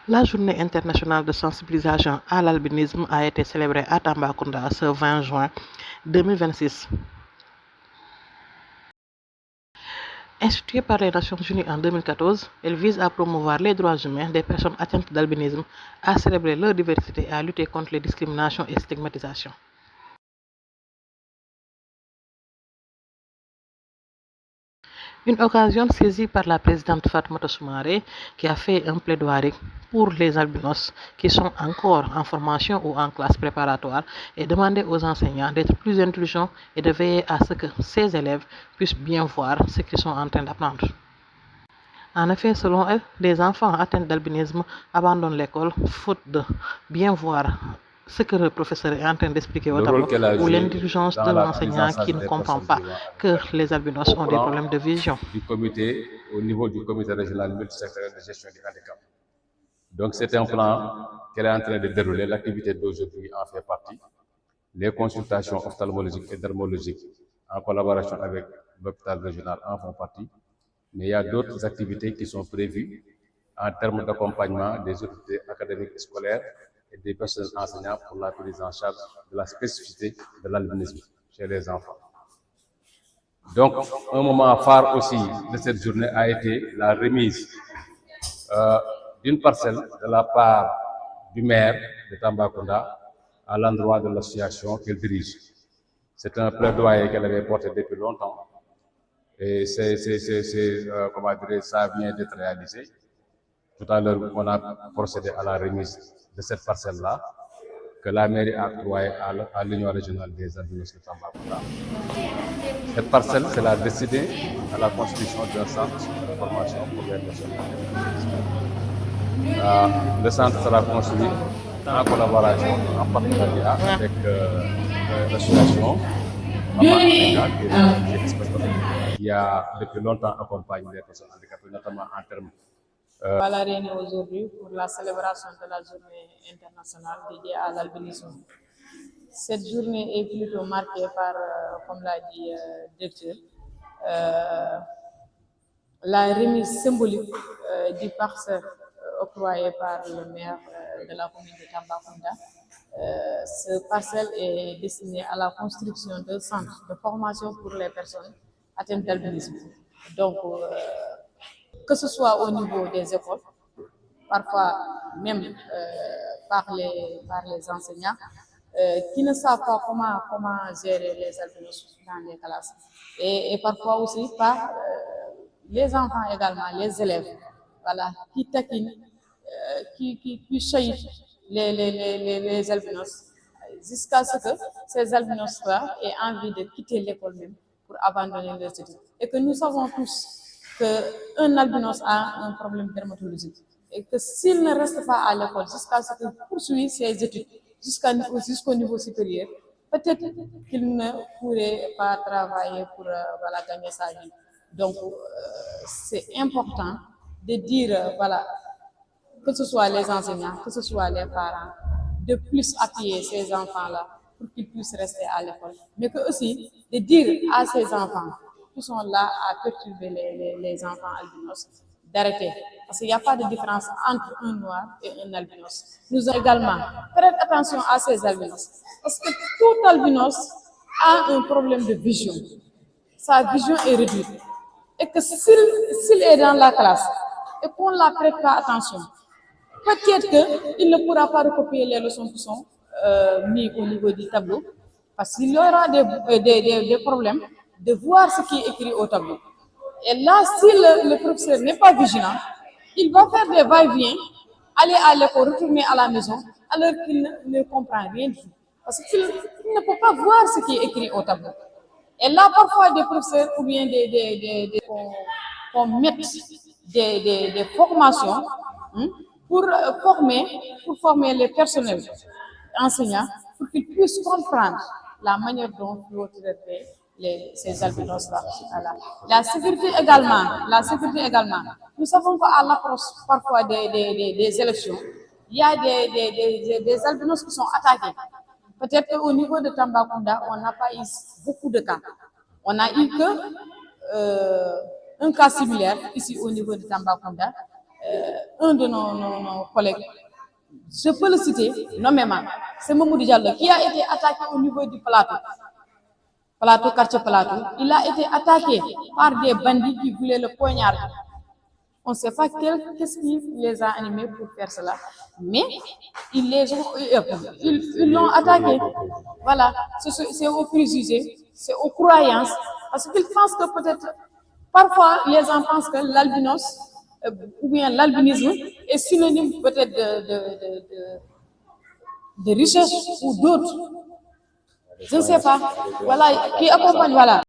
La journée internationale de sensibilisation à l'albinisme a été célébrée à Tambacounda ce 20 juin 2026. Instituée par les Nations Unies en 2014, elle vise à promouvoir les droits humains des personnes atteintes d'albinisme, à célébrer leur diversité et à lutter contre les discriminations et stigmatisations. Une occasion saisie par la présidente Fatoumata Soumaré qui a fait un plaidoyer pour les albinos qui sont encore en formation ou en classe préparatoire et demander aux enseignants d'être plus intelligents et de veiller à ce que ces élèves puissent bien voir ce qu'ils sont en train d'apprendre. En effet, selon elle, les enfants atteints d'albinisme abandonnent l'école faute de bien voir ce que le professeur est en train d'expliquer au tableau ou l'intelligence de l'enseignant qui ne comprend pas que les albinos ont des problèmes de vision. Au niveau du comité régional multisectoriel de gestion du handicap. Donc c'est un plan qu'elle est en train de dérouler, l'activité d'aujourd'hui en fait partie. Les consultations ophtalmologiques et dermologiques en collaboration avec l'hôpital régional en font partie. Mais il y a d'autres activités qui sont prévues en termes d'accompagnement des autorités académiques et scolaires et des personnels enseignants pour la prise en charge de la spécificité de l'albinisme chez les enfants. Donc, un moment phare aussi de cette journée a été la remise d'une parcelle de la part du maire de Tambacounda à l'endroit de l'association qu'elle dirige. C'est un plaidoyer qu'elle avait porté depuis longtemps et comment dire, ça vient d'être réalisé. Tout à l'heure, on a procédé à la remise de cette parcelle-là que la mairie a octroyée à l'Union régionale des albinos de Tambacounda. Cette parcelle, c'est la destinée à la construction d'un centre de formation pour les personnes handicapées. Le centre sera construit en collaboration, en partenariat avec l'association qui a depuis longtemps accompagné les personnes handicapées, notamment en termes. Voilà, réunis aujourd'hui pour la célébration de la journée internationale dédiée à l'albinisme. Cette journée est plutôt marquée par, comme l'a dit le directeur, la remise symbolique du parcelle octroyé par le maire de la commune de Tambacounda. Ce parcelle est destiné à la construction d'un centre de formation pour les personnes atteintes d'albinisme. Donc, que ce soit au niveau des écoles, parfois même par les enseignants, qui ne savent pas comment gérer les albinos dans les classes. Et parfois aussi par les enfants également, les élèves, voilà, qui taquinent, qui chahutent les albinos, jusqu'à ce que ces albinos-là aient envie de quitter l'école même pour abandonner leurs études. Et que nous savons tous qu'un albinos a un problème dermatologique et que s'il ne reste pas à l'école jusqu'à ce qu'il poursuive ses études jusqu'au niveau supérieur, peut-être qu'il ne pourrait pas travailler pour gagner sa vie. Donc, c'est important de dire, que ce soit les enseignants, que ce soit les parents, de plus appuyer ces enfants-là pour qu'ils puissent rester à l'école. Mais que aussi de dire à ces enfants qui sont là à perturber les enfants albinos d'arrêter. Parce qu'il n'y a pas de différence entre un noir et un albinos. Nous avons également faire attention à ces albinos. Parce que tout albinos a un problème de vision. Sa vision est réduite. Et que s'il est dans la classe et qu'on ne la prête pas attention, peut-être qu'il ne pourra pas recopier les leçons qui sont mises au niveau du tableau, parce qu'il y aura des problèmes de voir ce qui est écrit au tableau. Et là, si le professeur n'est pas vigilant, il va faire des va-et-vient, aller à l'école, retourner à la maison, alors qu'il ne comprend rien du tout. Parce qu'il ne peut pas voir ce qui est écrit au tableau. Et là, parfois, des professeurs ou bien qu'on mette des formations pour former les personnels enseignants pour qu'ils puissent comprendre la manière dont il faut traiter ces albinos-là. Voilà. La sécurité également. Nous savons qu'à l'approche parfois des élections, il y a des albinos qui sont attaqués. Peut-être qu'au niveau de Tambacounda, on n'a pas eu beaucoup de cas. On a eu que un cas similaire ici au niveau de Tambacounda. un de nos collègues, je peux le citer nommément, c'est Mamoudou Diallo, qui a été attaqué au niveau du quartier Plateau. Il a été attaqué par des bandits qui voulaient le poignarder. On ne sait pas qu'est-ce qui les a animés pour faire cela, mais ils l'ont attaqué. Voilà, c'est aux préjugés, c'est aux croyances, parce qu'ils pensent que peut-être, parfois, les gens pensent que l'albinos ou bien l'albinisme est synonyme peut-être de richesse ou d'autres. Je ne sais pas. Voilà, qui accompagne, voilà.